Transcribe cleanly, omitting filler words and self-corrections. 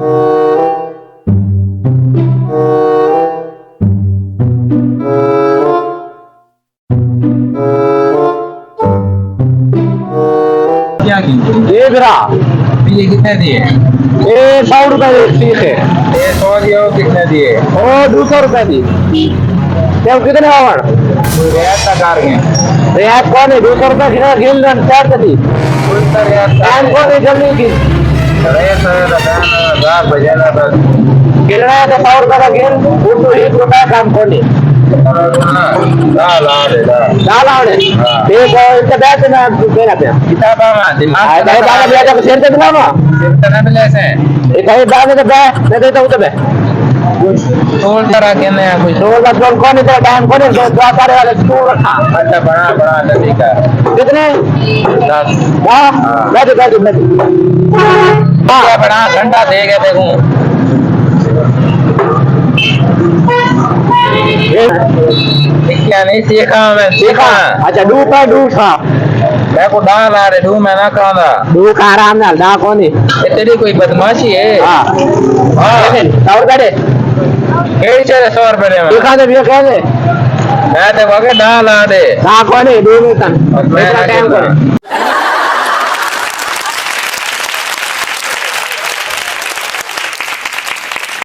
क्या की ये गिरा ये कितने दिए? ये 100 रुपए ठीक है। ये 100 दिए और कितने दिए? और 200 रुपए दी क्या कितने आवन कोई रियायत का कार के रियायत कौन है 200 रुपए कितना खेल चार दी कोई तो रियायत टाइम कौन है जल्दी की रियायत रात बजे ना बस कितना है 100 रुपए का खेल वो तो 1 रुपया काम कौन है दाल आ रे दाल आवड़े एक इतना बैठ ना देना पे किताब आवा दिमाग आए दाल दाल बिया का शेर ते दिलावा कितना मिले से एक है दाल ने बे मैं देता हूं तो बे तोल तरह के ने कुछ रोल का रोल कौन है टाइम कौन है दो सारे वाले तू रखा अच्छा बड़ा बड़ा नदी का कितने 10 हां मैं क्या बड़ा घंटा दे के देखूं क्या नहीं सीखा मैं सीखा अच्छा डू का डू था मैं को दाल आ रे डू मैं ना खाना डू का आराम नाल दा कौन है ये तेरी कोई बदमाशी है हां हाँ और का दे केड़ी चले 100 रुपए दे मैं देखा दे भी कह दे मैं तो वगे दाल आ दे दा कौन है डू में तन मैं टाइम ना कर